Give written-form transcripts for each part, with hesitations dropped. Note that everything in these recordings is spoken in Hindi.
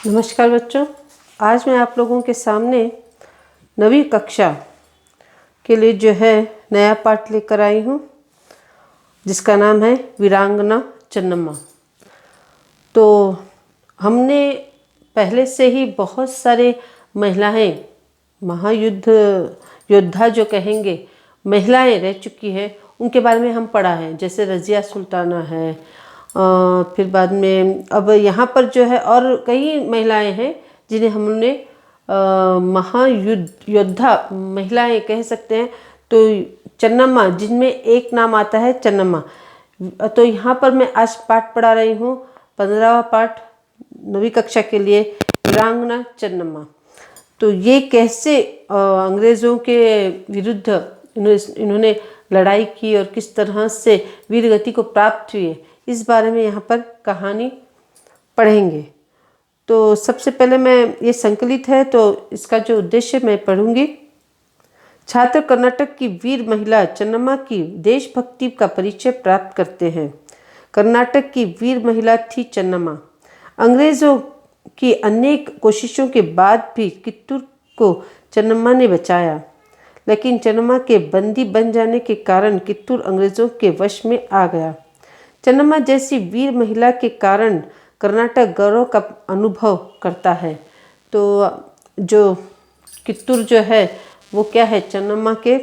नमस्कार बच्चों, आज मैं आप लोगों के सामने 9वीं कक्षा के लिए जो है नया पाठ लेकर आई हूँ, जिसका नाम है वीरांगना चन्नम्मा। तो हमने पहले से ही बहुत सारे महिलाएं, महायुद्ध योद्धा जो कहेंगे महिलाएं रह चुकी है, उनके बारे में हम पढ़ा है। जैसे रज़िया सुल्ताना है, फिर बाद में अब यहाँ पर जो है और कई महिलाएं हैं जिन्हें हमने महायुद्ध योद्धा महिलाएं कह सकते हैं। तो चन्नम्मा, जिनमें एक नाम आता है चन्नम्मा। तो यहाँ पर मैं आज पाठ पढ़ा रही हूँ, 15वां पाठ 9वीं कक्षा के लिए, वीरांगना चन्नम्मा। तो ये कैसे अंग्रेज़ों के विरुद्ध इन्होंने लड़ाई की और किस तरह से वीर गति को प्राप्त हुई, इस बारे में यहाँ पर कहानी पढ़ेंगे। तो सबसे पहले मैं ये संकलित है, तो इसका जो उद्देश्य मैं पढ़ूंगी। छात्र कर्नाटक की वीर महिला चन्नम्मा की देशभक्ति का परिचय प्राप्त करते हैं। कर्नाटक की वीर महिला थी चन्नम्मा। अंग्रेज़ों की अनेक कोशिशों के बाद भी कित्तूर को चन्नम्मा ने बचाया, लेकिन चन्नम्मा के बंदी बन जाने के कारण कित्तूर अंग्रेज़ों के वश में आ गया। चन्नम्मा जैसी वीर महिला के कारण कर्नाटक गौरव का अनुभव करता है। तो जो कित्तूर जो है वो क्या है, चन्नम्मा के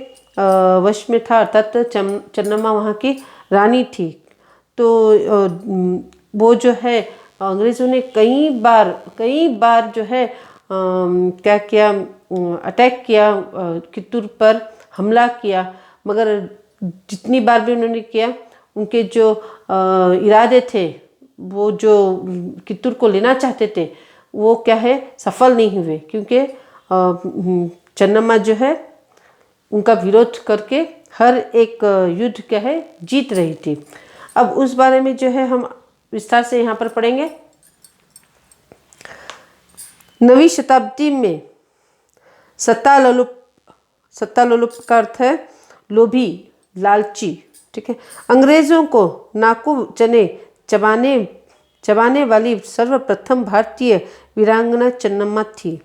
वश में था, अर्थात चन्नम्मा वहाँ की रानी थी। तो वो जो है अंग्रेज़ों ने कई बार जो है क्या किया, अटैक किया, कित्तूर पर हमला किया, मगर जितनी बार भी उन्होंने किया, उनके जो इरादे थे, वो जो कित्तूर को लेना चाहते थे, वो क्या है सफल नहीं हुए, क्योंकि चन्नम्मा जो है उनका विरोध करके हर एक युद्ध क्या है जीत रही थी। अब उस बारे में जो है हम विस्तार से यहाँ पर पढ़ेंगे। 9वीं शताब्दी में सत्तालोलुप का अर्थ है लोभी, लालची, ठीक है। अंग्रेज़ों को नाकू चने चबाने वाली सर्वप्रथम भारतीय वीरांगना चन्नम्मा थी।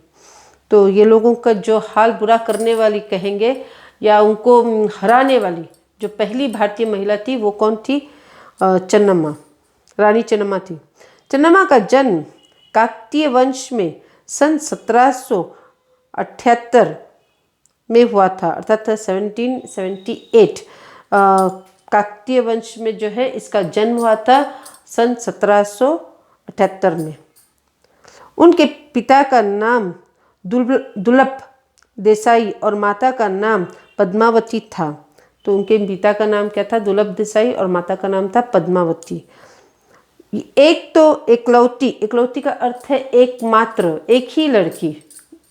तो ये लोगों का जो हाल बुरा करने वाली कहेंगे या उनको हराने वाली जो पहली भारतीय महिला थी, वो कौन थी? चन्नम्मा, रानी चन्नम्मा थी। चन्नम्मा का जन्म काकतीय वंश में सन 1778 में हुआ था, अर्थात 1778। काकतीय वंश में जो है इसका जन्म हुआ था सन 1778 में। उनके पिता का नाम दुलप देसाई और माता का नाम पद्मावती था। तो उनके पिता का नाम क्या था? दुलप देसाई, और माता का नाम था पद्मावती। एक तो इकलौती का अर्थ है एकमात्र, एक ही लड़की,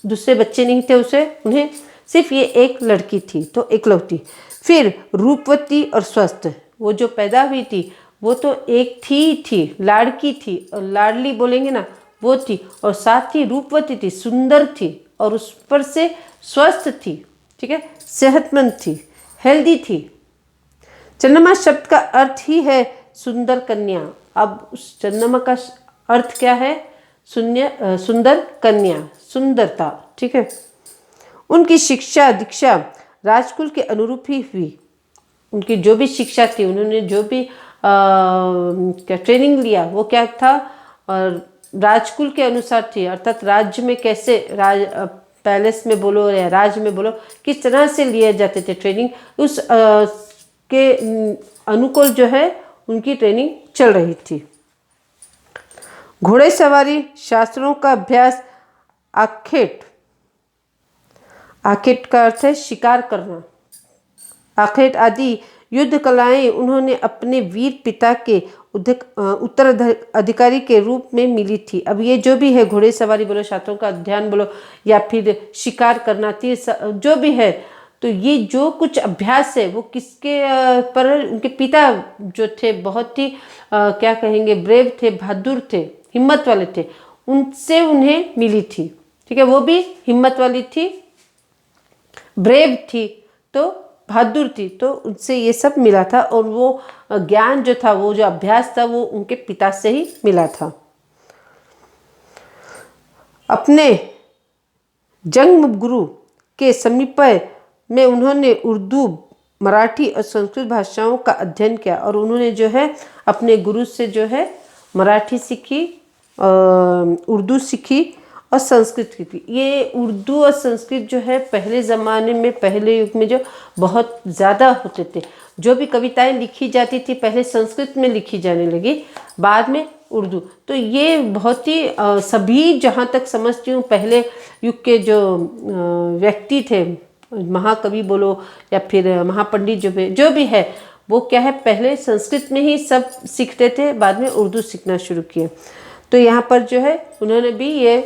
दूसरे बच्चे नहीं थे उन्हें सिर्फ ये एक लड़की थी, तो इकलौती। फिर रूपवती और स्वस्थ, वो जो पैदा हुई थी वो तो एक थी, लाड़की थी, और लाडली बोलेंगे ना, वो थी, और साथ ही रूपवती थी, सुंदर थी, और उस पर से स्वस्थ थी, ठीक है, सेहतमंद थी, हेल्दी थी। चन्नम्मा शब्द का अर्थ ही है सुंदर कन्या। अब उस चन्नम्मा का अर्थ क्या है? सुंदर कन्या, सुंदरता, ठीक है। उनकी शिक्षा दीक्षा राजकुल के अनुरूप ही हुई। उनकी जो भी शिक्षा थी, उन्होंने जो भी क्या ट्रेनिंग लिया, वो क्या था? राजकुल के अनुसार थी, अर्थात राज्य में कैसे पैलेस में बोलो या राज में बोलो, किस तरह से लिए जाते थे ट्रेनिंग, उस के अनुकूल जो है उनकी ट्रेनिंग चल रही थी। घोड़े सवारी, शास्त्रों का अभ्यास, आखेट का अर्थ है शिकार करना, आखेट आदि युद्ध कलाएं उन्होंने अपने वीर पिता के उत्तराधिकारी के रूप में मिली थी। अब ये जो भी है, घोड़े सवारी बोलो, शास्त्रों का अध्ययन बोलो, या फिर शिकार करना, तीर जो भी है, तो ये जो कुछ अभ्यास है वो किसके पर? उनके पिता जो थे बहुत ही क्या कहेंगे, ब्रेव थे, बहादुर थे, हिम्मत वाले थे, उनसे उन्हें मिली थी, ठीक है। वो भी हिम्मत वाली थी, ब्रेव थी, तो बहादुर थी, तो उनसे ये सब मिला था। और वो ज्ञान जो था, वो जो अभ्यास था, वो उनके पिता से ही मिला था। अपने जन्म गुरु के समीप में उन्होंने उर्दू, मराठी और संस्कृत भाषाओं का अध्ययन किया और उन्होंने जो है अपने गुरु से जो है मराठी सीखी, उर्दू सीखी और संस्कृत सीखी। ये उर्दू और संस्कृत जो है पहले ज़माने में, पहले युग में जो बहुत ज़्यादा होते थे। जो भी कविताएं लिखी जाती थी पहले संस्कृत में लिखी जाने लगी, बाद में उर्दू। तो ये बहुत ही सभी, जहाँ तक समझती हूँ, पहले युग के जो व्यक्ति थे, महाकवि बोलो या फिर महापंडित जो भी है, वो क्या है पहले संस्कृत में ही सब सीखते थे, बाद में उर्दू सीखना शुरू किया। तो यहाँ पर जो है उन्होंने भी ये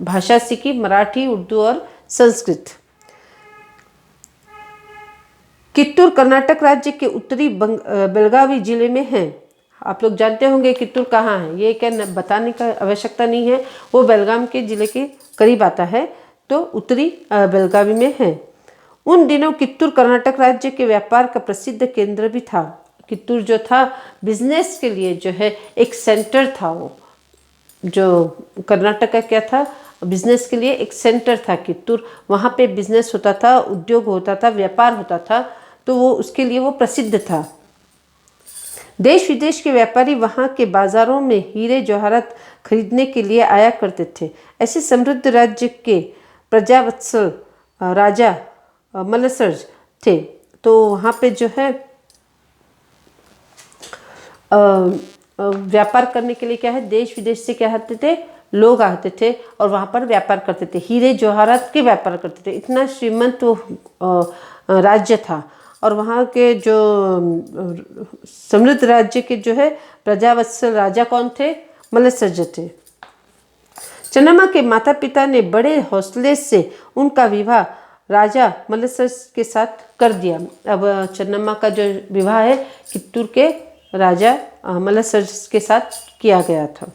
भाषा सीखी, मराठी, उर्दू और संस्कृत। कित्तूर कर्नाटक राज्य के उत्तरी बेलगावी जिले में है। आप लोग जानते होंगे कित्तूर कहाँ है, ये क्या बताने का आवश्यकता नहीं है, वो बेलगाम के जिले के करीब आता है, तो उत्तरी बेलगावी में है। उन दिनों कित्तूर कर्नाटक राज्य के व्यापार का प्रसिद्ध केंद्र भी था। कित्तूर जो था बिजनेस के लिए जो है एक सेंटर था, वो जो कर्नाटक का क्या था, बिजनेस के लिए एक सेंटर था कित्तूर। वहाँ पे बिजनेस होता था, उद्योग होता था, व्यापार होता था, तो वो उसके लिए वो प्रसिद्ध था। देश विदेश के व्यापारी वहाँ के बाजारों में हीरे जवाहरात खरीदने के लिए आया करते थे। ऐसे समृद्ध राज्य के प्रजावत्सल राजा मलसर्ज थे, तो वहाँ पे जो है व्यापार करने के लिए क्या है, देश विदेश से क्या आते थे, लोग आते थे और वहाँ पर व्यापार करते थे, हीरे जवाहरात के व्यापार करते थे। इतना श्रीमंत वो राज्य था। और वहाँ के जो समृद्ध राज्य के जो है प्रजावत्सल राजा कौन थे, मलसर्ज थे। चन्नम्मा के माता पिता ने बड़े हौसले से उनका विवाह राजा मलसर्ज के साथ कर दिया। अब चन्नम्मा का जो विवाह है कित्तूर के राजा मलसर्ज के साथ किया गया था।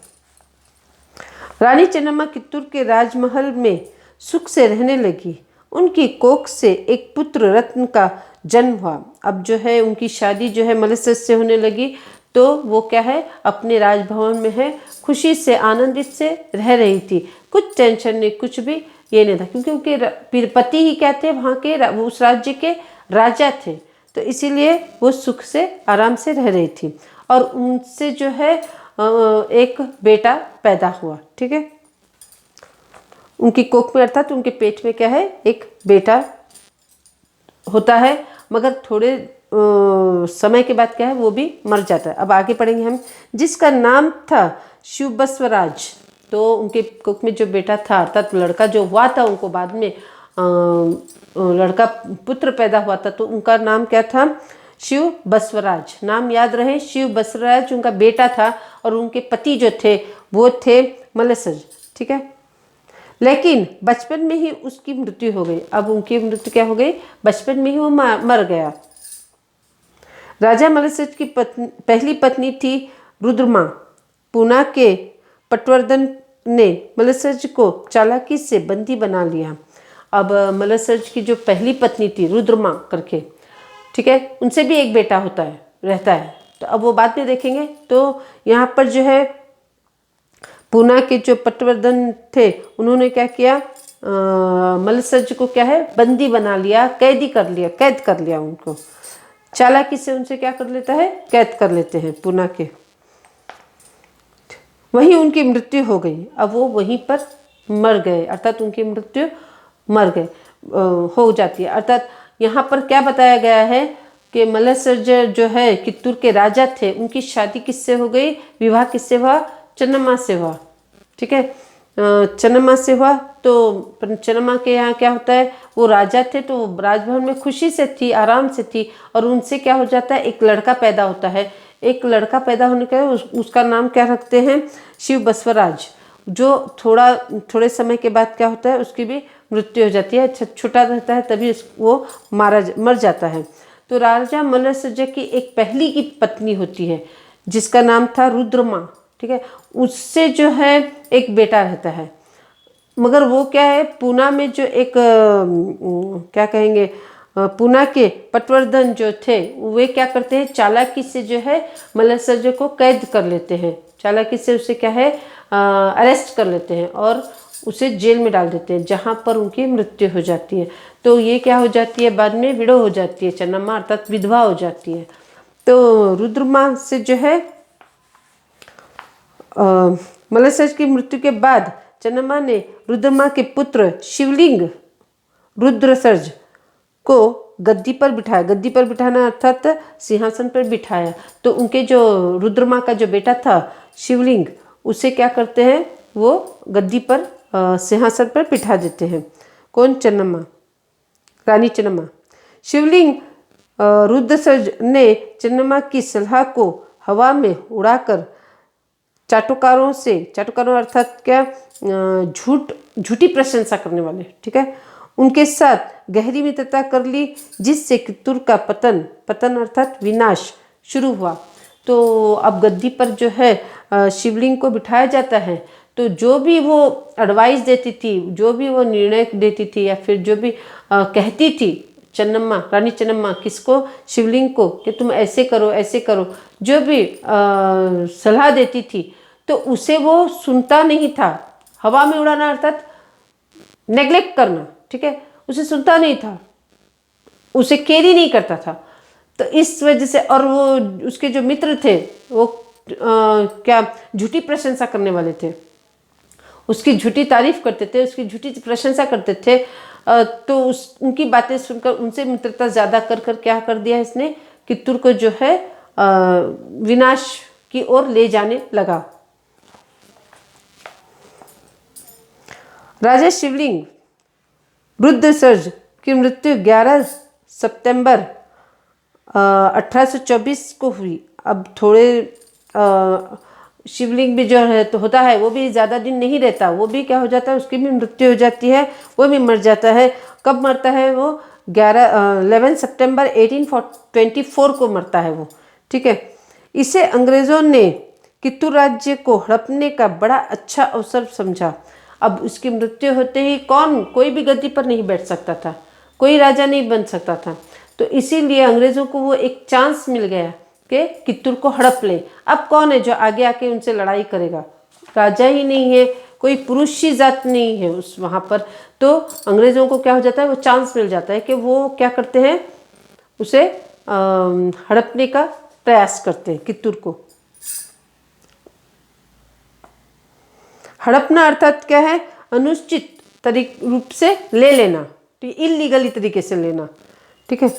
रानी चन्नम्मा कित्तूर के राजमहल में सुख से रहने लगी। उनकी कोख से एक पुत्र रत्न का जन्म हुआ। अब जो है उनकी शादी जो है मलसर्ज से होने लगी, तो वो क्या है अपने राजभवन में है खुशी से, आनंदित से रह रही थी। कुछ टेंशन नहीं, कुछ भी ये नहीं था, क्योंकि उनके पति ही क्या थे, वहाँ के उस राज्य के राजा थे, तो इसीलिए वो सुख से आराम से रह रही थी। और उनसे जो है एक बेटा पैदा हुआ। ठीक है, उनकी कोख में अर्थात उनके पेट में क्या है, एक बेटा होता है, मगर थोड़े समय के बाद क्या है वो भी मर जाता है। अब आगे पढ़ेंगे हम। जिसका नाम था शिव बसवराज। तो उनके कोख में जो बेटा था अर्थात लड़का जो हुआ था उनको, बाद में लड़का पुत्र पैदा हुआ था, तो उनका नाम क्या था, शिव बसवराज। नाम याद रहे, शिव बसवराज उनका बेटा था और उनके पति जो थे वो थे मलसर्ज। ठीक है, लेकिन बचपन में ही उसकी मृत्यु हो गई। अब उनकी मृत्यु क्या हो गई, बचपन में ही वो मर गया। राजा मलसर्ज की पहली पत्नी थी रुद्रमा। पूना के पटवर्धन ने मलसर्ज को चालाकी से बंदी बना लिया। अब मलसर्ज की जो पहली पत्नी थी रुद्रमा करके, ठीक है, उनसे भी एक बेटा रहता है, तो अब वो बाद में देखेंगे। तो यहाँ पर जो है पूना के जो पटवर्धन थे उन्होंने क्या किया, मलसर्ज को क्या है बंदी बना लिया, कैद कर लिया उनको। चालाकी से उनसे क्या कर लेता है, कैद कर लेते हैं पूना के। वहीं उनकी मृत्यु हो गई। अब वो वहीं पर मर गए, अर्थात उनकी मृत्यु हो जाती है। अर्थात यहाँ पर क्या बताया गया है कि मलसर्ज जो है कित्तूर के राजा थे, उनकी शादी किससे हो गई, विवाह किससे हुआ, चन्नम्मा से हुआ। ठीक है, चन्नम्मा से हुआ। तो चन्नम्मा के यहाँ क्या होता है, वो राजा थे तो राजभवन में खुशी से थी, आराम से थी, और उनसे क्या हो जाता है, एक लड़का पैदा होता है। एक लड़का पैदा होने का उसका नाम क्या रखते हैं, शिव बसवराज। जो थोड़े समय के बाद क्या होता है, उसकी भी मृत्यु हो जाती है, छोटा रहता है तभी वो मर जाता है। तो राजा मलसर्ज की एक पहली की पत्नी होती है जिसका नाम था रुद्रमा। ठीक है, उससे जो है एक बेटा रहता है, मगर वो क्या है पूना में जो एक क्या कहेंगे, पूना के पटवर्धन जो थे वे क्या करते हैं, चालाकी से जो है मलसर्ज को कैद कर लेते हैं। चालाकी से उसे क्या है अरेस्ट कर लेते हैं और उसे जेल में डाल देते हैं, जहाँ पर उनकी मृत्यु हो जाती है। तो ये क्या हो जाती है, बाद में विडो हो जाती है, चन्नम्मा अर्थात विधवा हो जाती है। तो रुद्रमा से जो है मलयसज की मृत्यु के बाद चन्नम्मा ने रुद्रमा के पुत्र शिवलिंग रुद्रसर्ज को गद्दी पर बिठाया। गद्दी पर बिठाना अर्थात सिंहासन पर बिठाया। तो उनके जो रुद्रमा का जो बेटा था शिवलिंग, उसे क्या करते हैं, वो गद्दी पर सिंहासन पर बिठा देते हैं। कौन? चन्नम्मा, रानी चन्नम्मा। शिवलिंग रुद्रसर्ज ने चन्नम्मा की सलाह को हवा में उड़ाकर चाटुकारों अर्थात क्या, झूठी प्रशंसा करने वाले, ठीक है, उनके साथ गहरी मित्रता कर ली, जिससे कित्तूर का पतन अर्थात विनाश शुरू हुआ। तो अब गद्दी पर जो है शिवलिंग को बिठाया जाता है, तो जो भी वो एडवाइस देती थी, जो भी वो निर्णय देती थी, या फिर जो भी कहती थी चन्नम्मा, रानी चन्नम्मा, किसको? शिवलिंग को, कि तुम ऐसे करो ऐसे करो, जो भी सलाह देती थी, तो उसे वो सुनता नहीं था। हवा में उड़ाना अर्थात नेग्लेक्ट करना, ठीक है, उसे सुनता नहीं था, उसे केयर ही नहीं करता था। तो इस वजह से, और वो उसके जो मित्र थे वो क्या झूठी प्रशंसा करने वाले थे, उसकी झूठी तारीफ करते थे, उसकी झूठी प्रशंसा करते थे। तो उनकी बातें सुनकर उनसे मित्रता ज़्यादा कर कर क्या कर दिया इसने, कित्तूर को जो है विनाश की ओर ले जाने लगा। राजा शिवलिंग रुद्रसर्ज की मृत्यु 11 सितंबर 1824 को हुई। अब थोड़े शिवलिंग भी जो है तो होता है, वो भी ज़्यादा दिन नहीं रहता, वो भी क्या हो जाता है, उसकी भी मृत्यु हो जाती है, वो भी मर जाता है। कब मरता है वो? 11 सितंबर 1824 को मरता है वो, ठीक है। इसे अंग्रेज़ों ने कित्तूर राज्य को हड़पने का बड़ा अच्छा अवसर समझा। अब उसकी मृत्यु होते ही कोई भी गद्दी पर नहीं बैठ सकता था, कोई राजा नहीं बन सकता था। तो इसीलिए अंग्रेज़ों को वो एक चांस मिल गया कि कित्तूर को हड़प ले। अब कौन है जो आगे आके उनसे लड़ाई करेगा? राजा ही नहीं है, कोई पुरुष ही जात नहीं है उस वहाँ पर। तो अंग्रेज़ों को क्या हो जाता है, वो चांस मिल जाता है कि वो क्या करते हैं, उसे हड़पने का प्रयास करते हैं कित्तूर को। हड़पना अर्थात क्या है? अनुचित रूप से ले लेना, तो इलीगली तरीके से लेना, ठीक है।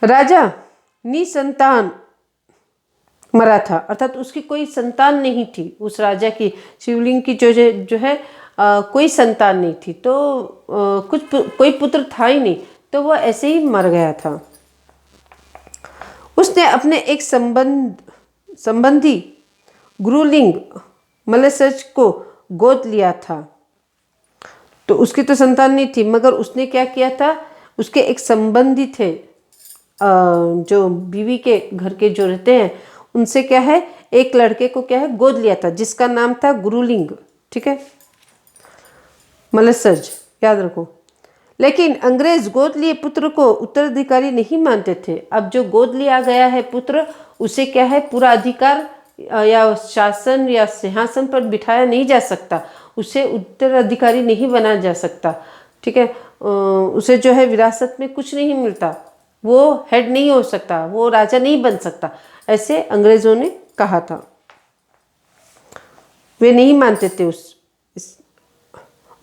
राजा निसंतान मरा था, अर्थात उसकी कोई संतान नहीं थी, उस राजा की, शिवलिंग की जो है कोई संतान नहीं थी। तो कोई पुत्र था ही नहीं, तो वो ऐसे ही मर गया था। उसने अपने एक संबंधी गुरुलिंग मलयसज को गोद लिया था। तो उसकी तो संतान नहीं थी, मगर उसने क्या किया था, उसके एक संबंधी थे जो बीवी के घर के जो रहते हैं, उनसे क्या है, एक लड़के को क्या है गोद लिया था, जिसका नाम था गुरुलिंग, ठीक है, मलयसज, याद रखो। लेकिन अंग्रेज गोद लिए पुत्र को उत्तराधिकारी नहीं मानते थे। अब जो गोद लिया गया है पुत्र, उसे क्या है, पूरा अधिकार या शासन या सिंहासन पर बिठाया नहीं जा सकता, उसे उत्तराधिकारी नहीं बनाया जा सकता, ठीक है। उसे जो है विरासत में कुछ नहीं मिलता, वो हेड नहीं हो सकता, वो राजा नहीं बन सकता, ऐसे अंग्रेजों ने कहा था। वे नहीं मानते थे इस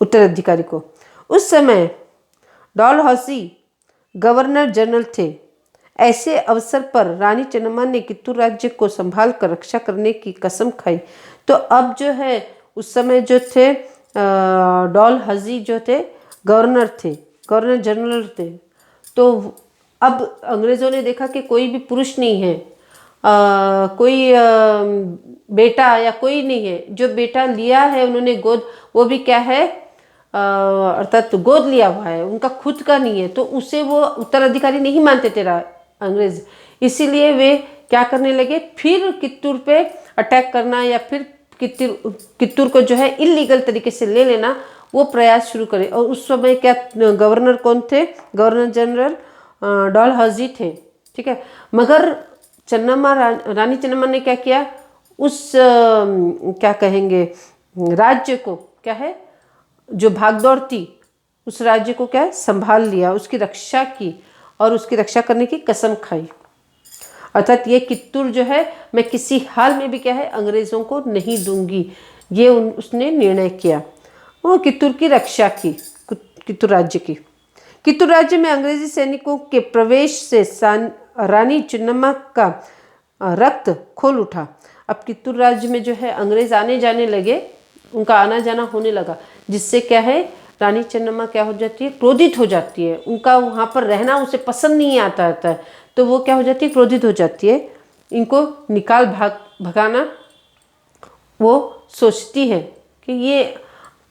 उत्तराधिकारी को। उस समय डलहौसी गवर्नर जनरल थे। ऐसे अवसर पर रानी चन्नम्मा ने कित्तूर राज्य को संभाल कर रक्षा करने की कसम खाई। तो अब जो है उस समय जो थे डलहौसी जो थे गवर्नर जनरल थे। तो अब अंग्रेज़ों ने देखा कि कोई भी पुरुष नहीं है, कोई बेटा या कोई नहीं है, जो बेटा लिया है उन्होंने गोद, वो भी क्या है, अर्थात गोद लिया हुआ है, उनका खुद का नहीं है, तो उसे वो उत्तराधिकारी नहीं मानते थे अंग्रेज। इसीलिए वे क्या करने लगे, फिर कित्तूर पे अटैक करना या फिर कित्तूर को जो है इलीगल तरीके से ले लेना, वो प्रयास शुरू करे। और उस समय क्या गवर्नर कौन थे? गवर्नर जनरल डलहौसी थे, ठीक है। मगर रानी चन्नम्मा ने क्या किया, उस क्या कहेंगे राज्य को क्या है, जो भागदौड़ थी उस राज्य को क्या है संभाल लिया, उसकी रक्षा की और उसकी रक्षा करने की कसम खाई। अर्थात ये कित्तूर जो है मैं किसी हाल में भी क्या है अंग्रेज़ों को नहीं दूंगी, ये उसने निर्णय किया। वो कित्तूर की रक्षा की, कित्तूर राज्य की। कित्तूर राज्य में अंग्रेजी सैनिकों के प्रवेश से रानी चेन्नम्मा का रक्त खोल उठा। अब कित्तूर राज्य में जो है अंग्रेज आने जाने लगे, उनका आना जाना होने लगा, जिससे क्या है रानी चेन्नम्मा क्या हो जाती है, क्रोधित हो जाती है। उनका वहाँ पर रहना उसे पसंद नहीं आता है, तो वो क्या हो जाती है, क्रोधित हो जाती है। इनको निकाल भगाना वो सोचती है कि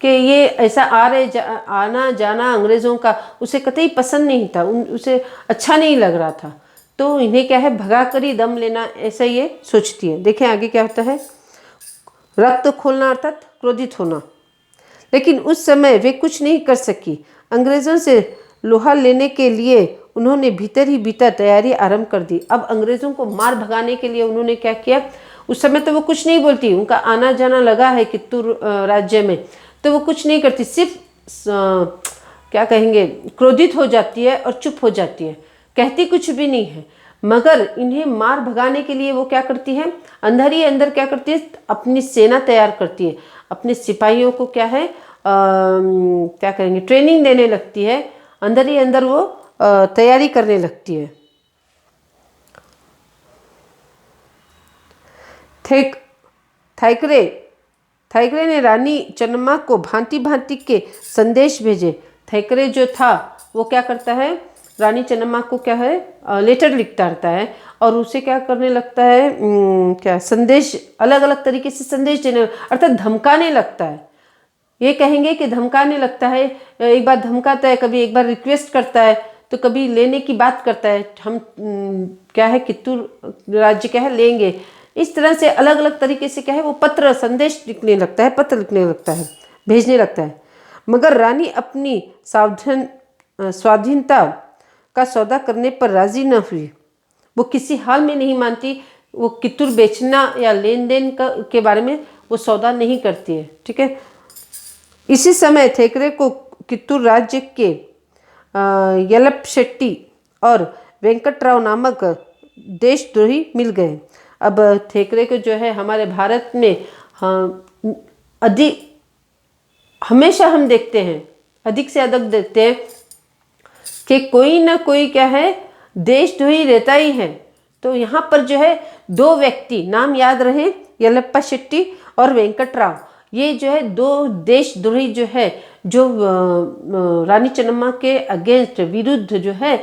ये ऐसा आना जाना अंग्रेज़ों का उसे कतई पसंद नहीं था, उसे अच्छा नहीं लग रहा था, तो इन्हें क्या है भगा कर ही दम लेना, ऐसा ये सोचती है। देखें आगे क्या होता है, रक्त खोलना अर्थात क्रोधित होना। लेकिन उस समय वे कुछ नहीं कर सकी। अंग्रेज़ों से लोहा लेने के लिए उन्होंने भीतर ही भीतर तैयारी आरंभ कर दी। अब अंग्रेज़ों को मार भगाने के लिए उन्होंने क्या किया, उस समय तो वो कुछ नहीं बोलती, उनका आना जाना लगा है कित्तूर राज्य में, तो वो कुछ नहीं करती, सिर्फ क्या कहेंगे क्रोधित हो जाती है और चुप हो जाती है, कहती कुछ भी नहीं है। मगर इन्हें मार भगाने के लिए वो क्या करती है, अंदर ही अंदर क्या करती है, अपनी सेना तैयार करती है, अपने सिपाहियों को क्या है क्या कहेंगे ट्रेनिंग देने लगती है, अंदर ही अंदर वो तैयारी करने लगती है। थाइकरे ने रानी चेन्नम्मा को भांति भांति के संदेश भेजे। थाइकरे जो था वो क्या करता है, रानी चेन्नम्मा को क्या है लेटर लिखता रहता है और उसे क्या करने लगता है, क्या संदेश, अलग अलग तरीके से संदेश देने, अर्थात धमकाने लगता है। ये कहेंगे कि धमकाने लगता है, एक बार धमकाता है, कभी एक बार रिक्वेस्ट करता है, तो कभी लेने की बात करता है, हम क्या है कित्तूर राज्य क्या है लेंगे। इस तरह से अलग अलग तरीके से क्या है वो पत्र संदेश लिखने लगता है, पत्र लिखने लगता है, भेजने लगता है। मगर रानी अपनी स्वाधीनता का सौदा करने पर राजी न हुई। वो किसी हाल में नहीं मानती, वो कित्तूर बेचना या लेन देन के बारे में वो सौदा नहीं करती है। ठीक है, इसी समय थेकरे को कित्तूर राज्य के यलपशेट्टी और वेंकटराव नामक देशद्रोही मिल गए। अब थेकरे को जो है हमारे भारत में हमेशा हम देखते हैं, अधिक से अधिक देखते हैं कि कोई ना कोई क्या है देशद्रोही रहता ही है। तो यहाँ पर जो है दो व्यक्ति, नाम याद रहे, यलप्पा शेट्टी और वेंकटराव, ये जो है दो देशद्रोही जो है, जो रानी चेन्नम्मा के अगेंस्ट विरुद्ध जो है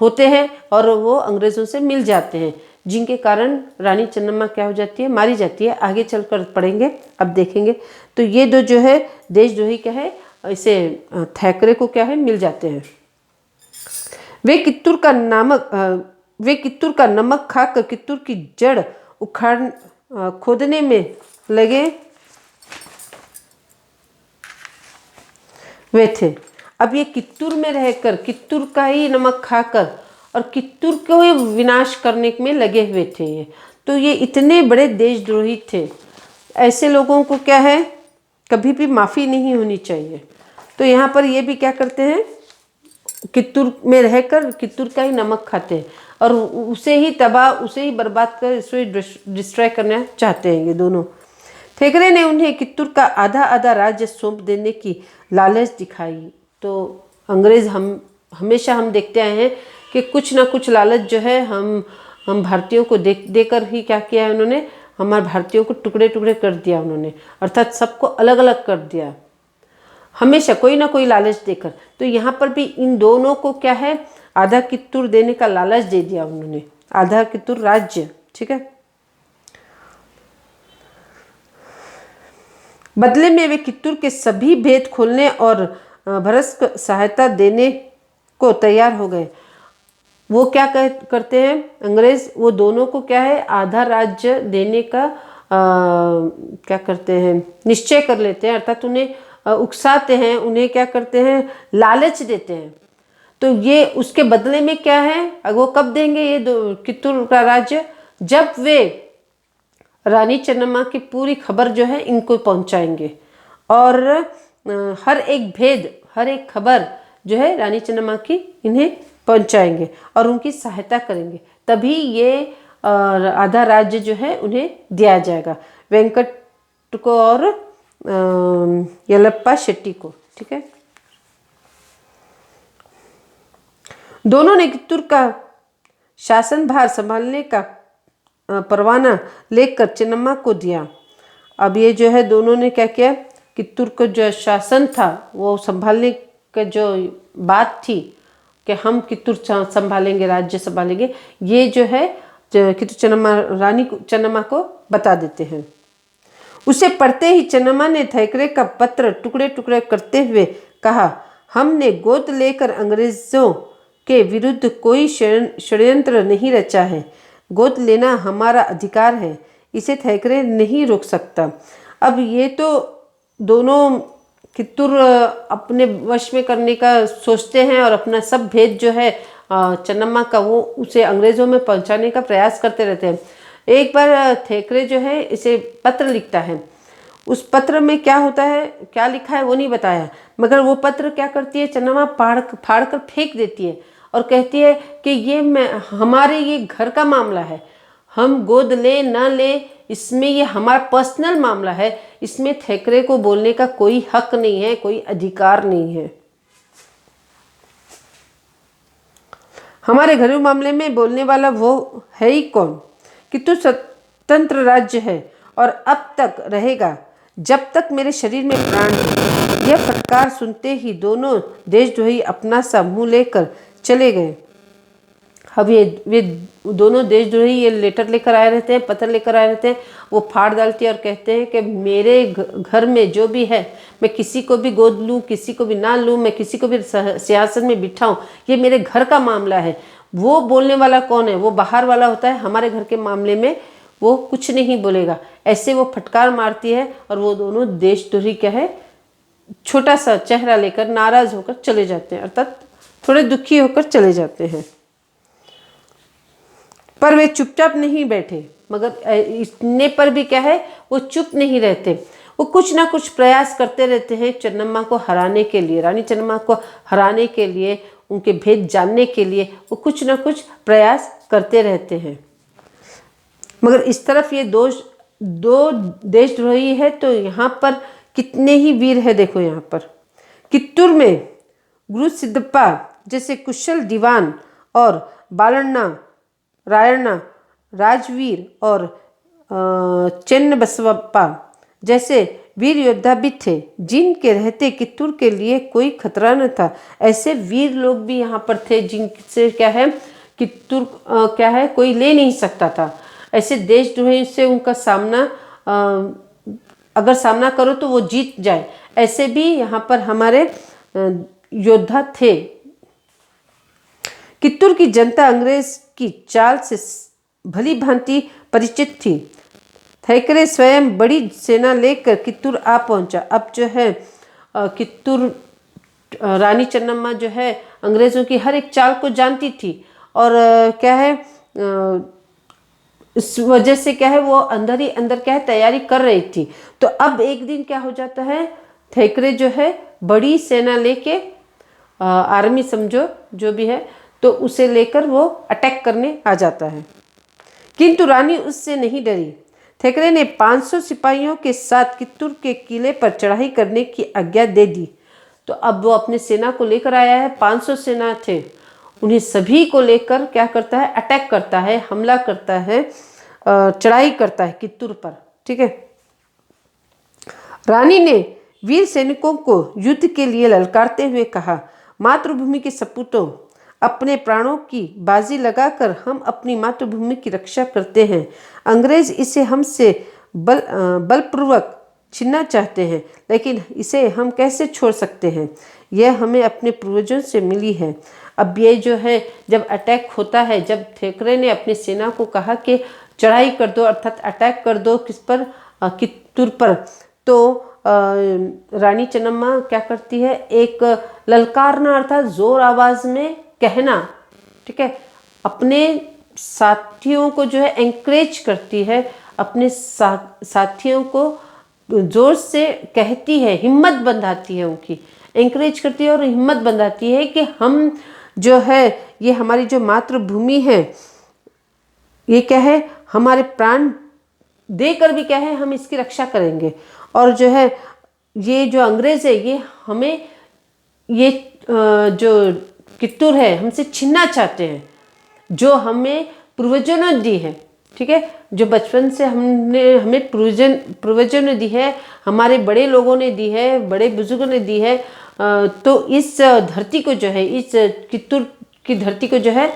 होते हैं और वो अंग्रेज़ों से मिल जाते हैं, जिनके कारण रानी चेन्नम्मा क्या हो जाती है, मारी जाती है। आगे चलकर पढ़ेंगे, अब देखेंगे। तो ये दो जो है देशद्रोही क्या है, इसे थैकरे को क्या है मिल जाते हैं। वे कित्तूर का नमक खाकर कित्तूर की जड़ खोदने में लगे वे थे। अब ये कित्तूर में रहकर कित्तूर का ही नमक खाकर और कित्तूर को ही विनाश करने में लगे हुए थे ये। तो ये इतने बड़े देशद्रोही थे। ऐसे लोगों को क्या है कभी भी माफ़ी नहीं होनी चाहिए। तो यहाँ पर ये भी क्या करते हैं, कित्तूर में रहकर कित्तूर का ही नमक खाते हैं और उसे ही तबाह, उसे ही बर्बाद कर, इसे डिस्ट्रॉय करना चाहते हैं ये दोनों। थेकरे ने उन्हें कित्तूर का आधा आधा राज्य सौंप देने की लालच दिखाई। तो अंग्रेज़ हमेशा हम देखते आए हैं कि कुछ ना कुछ लालच जो है हम भारतीयों को देकर ही क्या किया है उन्होंने, हमारे भारतीयों को टुकड़े टुकड़े कर दिया उन्होंने, अर्थात सबको अलग अलग कर दिया, हमेशा कोई ना कोई लालच देकर। तो यहाँ पर भी इन दोनों को क्या है आधा कित्तूर देने का लालच दे दिया उन्होंने, आधा कित्तूर राज्य। ठीक है, बदले में वे कित्तूर के सभी भेद खोलने और भरसक सहायता देने को तैयार हो गए। वो क्या करते हैं अंग्रेज, वो दोनों को क्या है आधा राज्य देने का क्या करते हैं निश्चय कर लेते हैं, अर्थात उन्हें उकसाते हैं, उन्हें क्या करते हैं लालच देते हैं। तो ये उसके बदले में क्या है, वो कब देंगे ये कित्तूर का राज्य, जब वे रानी चन्नम्मा की पूरी खबर जो है इनको पहुंचाएंगे और हर एक भेद, हर एक खबर जो है रानी चन्नम्मा की इन्हें पहुंचाएंगे और उनकी सहायता करेंगे, तभी ये आधा राज्य जो है उन्हें दिया जाएगा, वेंकट को और यल्लप्पा शेट्टी को। ठीक है, दोनों ने कित्तूर का शासन भार संभालने का परवाना लेकर चन्नम्मा को दिया। अब ये जो है दोनों ने क्या किया, कित्तूर का जो शासन था वो संभालने का जो बात थी कि हम कित्तूर संभालेंगे, राज्य संभालेंगे, ये जो है कित्तूर चन्नम्मा, रानी चन्नम्मा को बता देते हैं। उसे पढ़ते ही चन्नम्मा ने थैकरे का पत्र टुकड़े टुकड़े करते हुए कहा, हमने गोद लेकर अंग्रेजों के विरुद्ध कोई षड्यंत्र नहीं रचा है। गोद लेना हमारा अधिकार है, इसे थैकरे नहीं रोक सकता। अब ये तो दोनों कित्तूर अपने वश में करने का सोचते हैं और अपना सब भेद जो है चन्नम्मा का वो उसे अंग्रेज़ों में पहुंचाने का प्रयास करते रहते हैं। एक बार थैकरे जो है इसे पत्र लिखता है, उस पत्र में क्या होता है, क्या लिखा है वो नहीं बताया, मगर वो पत्र क्या करती है, चन्नम्मा फाड़ कर फेंक देती है और कहती है कि ये हमारे ये घर का मामला है, हम गोद ले ना ले इसमें ये हमारा पर्सनल मामला है, इसमें थैकरे को बोलने का कोई हक नहीं है, कोई अधिकार नहीं है। हमारे घरेलू मामले में बोलने वाला वो है ही कौन? कित्तूर स्वतंत्र राज्य है और अब तक रहेगा जब तक मेरे शरीर में प्राण है। यह फटकार सुनते ही दोनों देशद्रोही अपना सा मुंह लेकर चले गए। अब वे दोनों देशद्रोही ये लेटर लेकर आए रहते हैं, पत्र लेकर आए रहते हैं, वो फाड़ डालती है और कहते हैं कि मेरे घर में जो भी है, मैं किसी को भी गोद लूँ, किसी को भी ना लूँ, मैं किसी को भी सिंहासन में बिठाऊँ, ये मेरे घर का मामला है। वो बोलने वाला कौन है? वो बाहर वाला होता है, हमारे घर के मामले में वो कुछ नहीं बोलेगा। ऐसे वो फटकार मारती है और वो दोनों देशद्रोही क्या है, छोटा सा चेहरा लेकर नाराज होकर चले जाते हैं, अर्थात थोड़े दुखी होकर चले जाते हैं। पर वे चुपचाप नहीं बैठे, मगर इतने पर भी क्या है, वो चुप नहीं रहते, वो कुछ ना कुछ प्रयास करते रहते हैं चन्नम्मा को हराने के लिए, रानी चन्नम्मा को हराने के लिए, उनके भेद जानने के लिए वो कुछ ना कुछ प्रयास करते रहते हैं। मगर इस तरफ ये दो देशद्रोही है, तो यहाँ पर कितने ही वीर है। देखो यहाँ पर कित्तूर में गुरु सिद्धप्पा जैसे कुशल दीवान और बालण्णा, रायण्णा, राजवीर और चेन्नबसवप्पा जैसे वीर योद्धा भी थे, जिनके रहते कित्तूर के लिए कोई खतरा न था। ऐसे वीर लोग भी यहाँ पर थे जिनसे क्या है, कित्तूर क्या है, कोई ले नहीं सकता था। ऐसे देशद्रोही से उनका सामना अगर सामना करो तो वो जीत जाए, ऐसे भी यहाँ पर हमारे योद्धा थे। कित्तूर की जनता अंग्रेज की चाल से भली भांति परिचित थी। थैकरे स्वयं बड़ी सेना लेकर कित्तूर आ पहुंचा। अब जो है कित्तूर रानी चन्नम्मा जो है अंग्रेज़ों की हर एक चाल को जानती थी और क्या है, इस वजह से क्या है, वो अंदर ही अंदर क्या है तैयारी कर रही थी। तो अब एक दिन क्या हो जाता है, थैकरे जो है बड़ी सेना लेके आर्मी समझो जो भी है, तो उसे लेकर वो अटैक करने आ जाता है। किंतु रानी उससे नहीं डरी। थैकरे ने 500 सिपाहियों के साथ कित्तूर के किले पर चढ़ाई करने की आज्ञा दे दी। तो अब वो अपने सेना को लेकर आया है, 500 सेना थे, उन्हें सभी को लेकर क्या करता है, अटैक करता है, हमला करता है, चढ़ाई करता है कित्तूर पर। ठीक है, रानी ने वीर सैनिकों को युद्ध के लिए ललकारते हुए कहा, मातृभूमि के सपूतों, अपने प्राणों की बाजी लगाकर हम अपनी मातृभूमि की रक्षा करते हैं। अंग्रेज इसे हमसे बलपूर्वक छीनना चाहते हैं, लेकिन इसे हम कैसे छोड़ सकते हैं? यह हमें अपने पूर्वजों से मिली है। अब ये जो है जब अटैक होता है, जब थैकरे ने अपनी सेना को कहा कि चढ़ाई कर दो, अर्थात अटैक कर दो, किस पर, कित्तूर पर, तो रानी चन्नम्मा क्या करती है, एक ललकारना अर्थात जोर आवाज़ में कहना, ठीक है, अपने साथियों को जो है एंकरेज करती है, अपने साथियों को जोर से कहती है, हिम्मत बंधाती है, उनकी एंकरेज करती है और हिम्मत बंधाती है कि हम जो है, ये हमारी जो मातृभूमि है, ये क्या है, हमारे प्राण देकर भी क्या है, हम इसकी रक्षा करेंगे। और जो है ये जो अंग्रेज है, ये हमें ये जो कित्तूर है हमसे छीनना चाहते हैं, जो हमें पूर्वजों ने दी है। ठीक है, जो बचपन से हमें पूर्वजों ने दी है, हमारे बड़े लोगों ने दी है, बड़े बुजुर्गों ने दी है। तो इस धरती को जो है, इस कित्तूर की धरती को जो है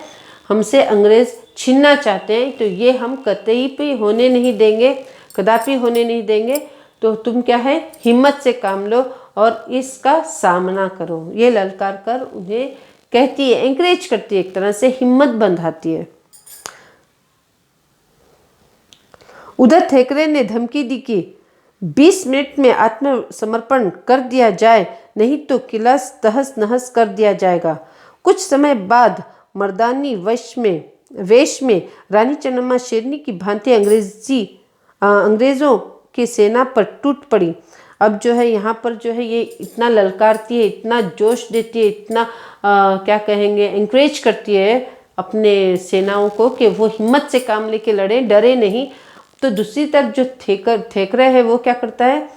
हमसे अंग्रेज छीनना चाहते हैं। तो ये हम कतई भी होने नहीं देंगे, कदापि होने नहीं देंगे। तो तुम क्या है, हिम्मत से काम लो और इसका सामना करो, ये ललकार कर उन्हें कहती है, एंकरेज करती है, एक तरह से हिम्मत बंधाती है। उधर थेकरे ने धमकी दी कि 20 मिनट में आत्मसमर्पण कर दिया जाए, नहीं तो किला तहस नहस कर दिया जाएगा। कुछ समय बाद मर्दानी वेश में रानी चन्नम्मा शेरनी की भांति अंग्रेजों की सेना पर टूट पड़ी। अब जो है यहाँ पर जो है ये इतना ललकारती है, इतना जोश देती है, इतना क्या कहेंगे, एंकरेज करती है अपने सेनाओं को कि वो हिम्मत से काम लेके लड़े, डरे नहीं। तो दूसरी तरफ जो थेकरे है वो क्या करता है,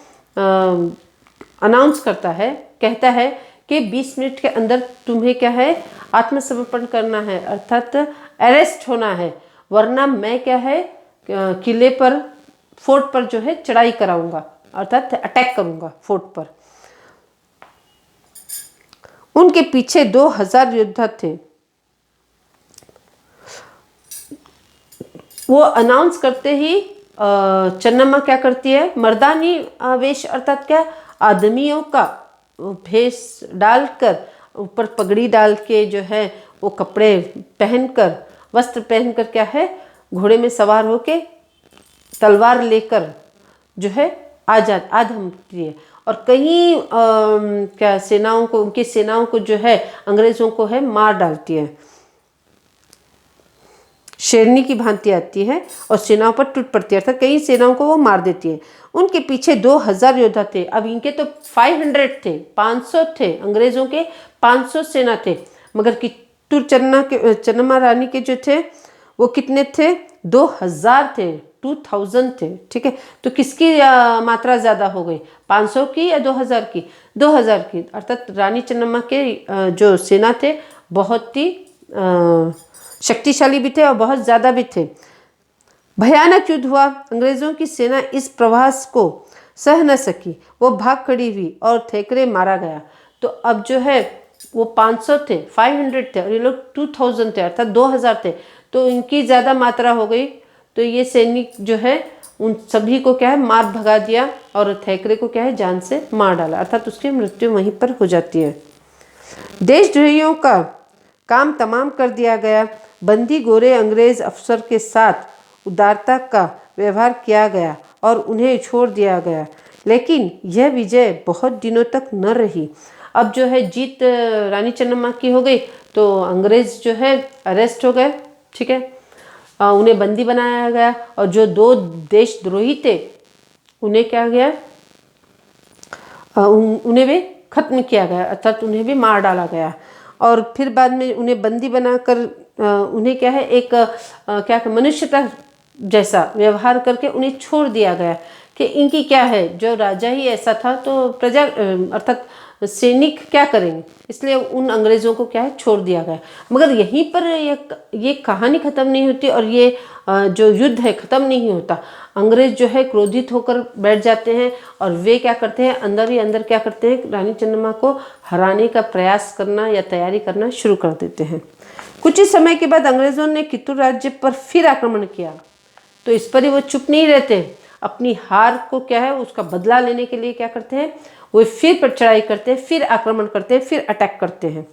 अनाउंस करता है, कहता है कि 20 मिनट के अंदर तुम्हें क्या है, आत्मसमर्पण करना है, अर्थात अरेस्ट होना है, वरना मैं क्या है किले पर, फोर्ट पर जो है चढ़ाई कराऊंगा, अर्थात अटैक करूंगा फोर्ट पर। उनके पीछे 2000 योद्धा थे। वो अनाउंस करते ही चन्नम्मा क्या करती है, मर्दानी वेश अर्थात क्या, आदमियों का भेष डालकर, ऊपर पगड़ी डाल के जो है वो कपड़े पहनकर, वस्त्र पहनकर क्या है, घोड़े में सवार होके तलवार लेकर जो है आधमती है। और कई क्या सेनाओं को, उनकी सेनाओं को जो है, अंग्रेजों को है मार डालती है, शेरनी की भांति आती है और सेनाओं पर टूट पड़ती है, अर्थात कई सेनाओं को वो मार देती है। उनके पीछे 2000 योद्धा थे। अब इनके तो 500 थे, 500 थे, अंग्रेजों के 500 सेना थे, मगर कित्तूर चन्नम्मा रानी के जो थे वो कितने थे, 2000 थे, 2000 थे। ठीक है, तो किसकी मात्रा ज्यादा हो गई, 500 की या 2000 की, 2000 की। अर्थात रानी चन्नम्मा के जो सेना थे बहुत ही शक्तिशाली भी थे और बहुत ज्यादा भी थे। भयानक युद्ध हुआ। अंग्रेजों की सेना इस प्रवास को सह न सकी, वो भाग खड़ी हुई और थेकरे मारा गया। तो अब जो है वो 500 थे, 500 थे और ये लोग 2000 थे, अर्थात 2000 थे। तो इनकी ज़्यादा मात्रा हो गई। तो ये सैनिक जो है उन सभी को क्या है मार भगा दिया और थेकरे को क्या है जान से मार डाला, अर्थात उसकी मृत्यु वहीं पर हो जाती है। देशद्रोहियों का काम तमाम कर दिया गया। बंदी गोरे अंग्रेज अफसर के साथ उदारता का व्यवहार किया गया और उन्हें छोड़ दिया गया। लेकिन यह विजय बहुत दिनों तक न रही। अब जो है जीत रानी चन्नम्मा की हो गई, तो अंग्रेज जो है अरेस्ट हो गए। ठीक है, उन्हें बंदी बनाया गया और जो 2 देशद्रोही थे उन्हें क्या गया, उन्हें भी खत्म किया गया, अर्थात उन्हें भी मार डाला गया। और फिर बाद में उन्हें बंदी बनाकर उन्हें क्या है एक क्या मनुष्यता जैसा व्यवहार करके उन्हें छोड़ दिया गया कि इनकी क्या है, जो राजा ही ऐसा था तो प्रजा अर्थात सैनिक क्या करेंगे, इसलिए उन अंग्रेजों को क्या है छोड़ दिया गया। मगर यहीं पर ये कहानी खत्म नहीं होती और ये जो युद्ध है खत्म नहीं होता। अंग्रेज जो है क्रोधित होकर बैठ जाते हैं और वे क्या करते हैं, अंदर ही अंदर क्या करते हैं, रानी चन्नम्मा को हराने का प्रयास करना या तैयारी करना शुरू कर देते हैं। कुछ ही समय के बाद अंग्रेजों ने कित्तूर राज्य पर फिर आक्रमण किया। तो इस पर ही वो चुप नहीं रहते, अपनी हार को क्या है उसका बदला लेने के लिए क्या करते हैं, वो फिर पर चढ़ाई करते हैं, फिर आक्रमण करते हैं, फिर अटैक करते हैं।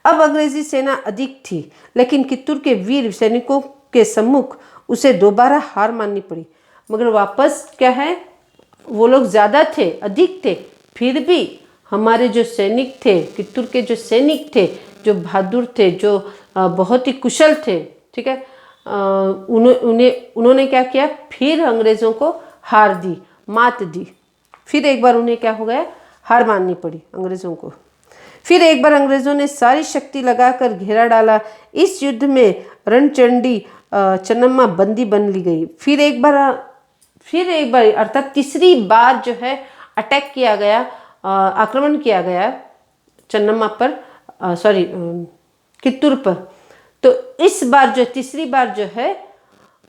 अब अंग्रेजी सेना अधिक थी, लेकिन कित्तूर के वीर सैनिकों के सम्मुख उसे दोबारा हार माननी पड़ी। मगर वापस क्या है, वो लोग ज़्यादा थे, अधिक थे, फिर भी हमारे जो सैनिक थे, कित्तूर के जो सैनिक थे, जो बहादुर थे, जो बहुत ही कुशल थे, ठीक है, उन्होंने क्या किया, फिर अंग्रेज़ों को हार दी, मात दी। फिर एक बार उन्हें क्या हो गया, हार माननी पड़ी अंग्रेज़ों को। फिर एक बार अंग्रेज़ों ने सारी शक्ति लगाकर घेरा डाला। इस युद्ध में रणचंडी चन्नम्मा बंदी बन ली गई। फिर एक बार अर्थात तीसरी बार जो है अटैक किया गया, आक्रमण किया गया चन्नम्मा पर, कित्तूर पर। तो इस बार जो तीसरी बार जो है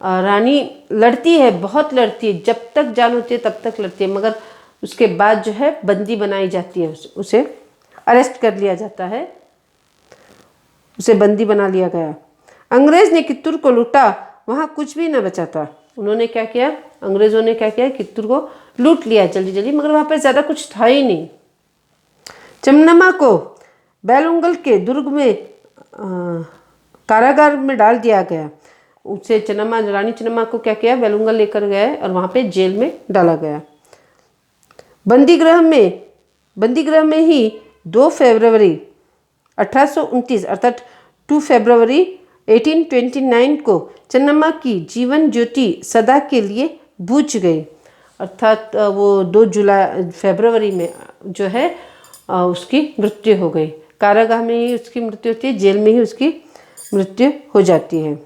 रानी लड़ती है, बहुत लड़ती है, जब तक जान होती है तब तक लड़ती है, मगर उसके बाद जो है बंदी बनाई जाती है, उसे अरेस्ट कर लिया जाता है, उसे बंदी बना लिया गया। अंग्रेज ने कित्तूर को लूटा, वहाँ कुछ भी न बचा था। उन्होंने क्या किया, अंग्रेज़ों ने क्या किया, कित्तूर को लूट लिया जल्दी जल्दी, मगर वहाँ पर ज़्यादा कुछ था ही नहीं। चन्नम्मा को बेलुंगल के दुर्ग में कारागार में डाल दिया गया। उसे रानी चन्नम्मा को क्या किया, बेलुंगल लेकर गए और वहाँ पे जेल में डाला गया। बंदीगृह में ही 2 फरवरी 1829 अर्थात 2 फरवरी 1829 को चन्नम्मा की जीवन ज्योति सदा के लिए बुझ गई। अर्थात वो 2 फरवरी में जो है उसकी मृत्यु हो गई। कारागार में ही उसकी मृत्यु होती है, जेल में ही उसकी मृत्यु हो जाती है।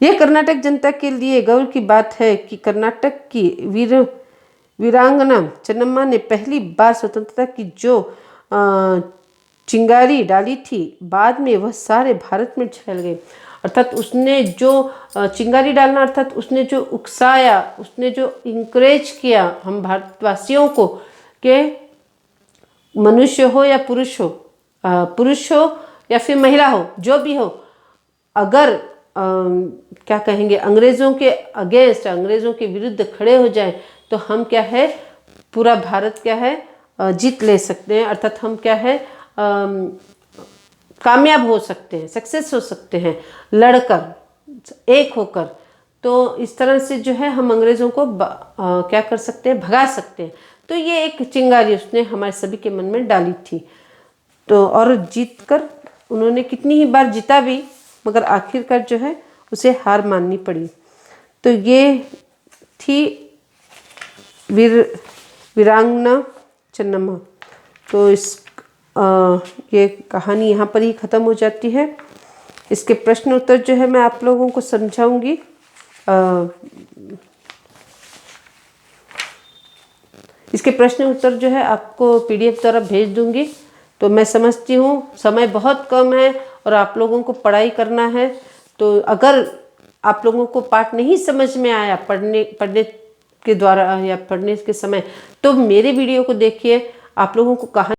यह कर्नाटक जनता के लिए गौरव की बात है कि कर्नाटक की वीरांगना चन्नम्मा ने पहली बार स्वतंत्रता की जो चिंगारी डाली थी, बाद में वह सारे भारत में फैल गई। अर्थात उसने जो चिंगारी डालना, अर्थात उसने जो उकसाया, उसने जो इंकरेज किया हम भारतवासियों को कि मनुष्य हो या पुरुष हो या फिर महिला हो, जो भी हो, अगर क्या कहेंगे, अंग्रेज़ों के अगेंस्ट, अंग्रेज़ों के विरुद्ध खड़े हो जाए तो हम क्या है, पूरा भारत क्या है जीत ले सकते हैं। अर्थात हम क्या है कामयाब हो सकते हैं, सक्सेस हो सकते हैं, लड़कर, एक होकर। तो इस तरह से जो है हम अंग्रेज़ों को क्या कर सकते हैं, भगा सकते हैं। तो ये एक चिंगारी उसने हमारे सभी के मन में डाली थी। तो और जीत कर उन्होंने कितनी ही बार जीता भी, मगर आखिरकार जो है उसे हार माननी पड़ी। तो ये थी वीरांगना चन्नम्मा। तो ये कहानी यहाँ पर ही ख़त्म हो जाती है। इसके प्रश्न उत्तर जो है मैं आप लोगों को समझाऊंगी। इसके प्रश्न उत्तर जो है आपको PDF द्वारा भेज दूंगी। तो मैं समझती हूँ समय बहुत कम है और आप लोगों को पढ़ाई करना है। तो अगर आप लोगों को पाठ नहीं समझ में आया पढ़ने के द्वारा या पढ़ने के समय, तो मेरे वीडियो को देखिए। आप लोगों को कहानी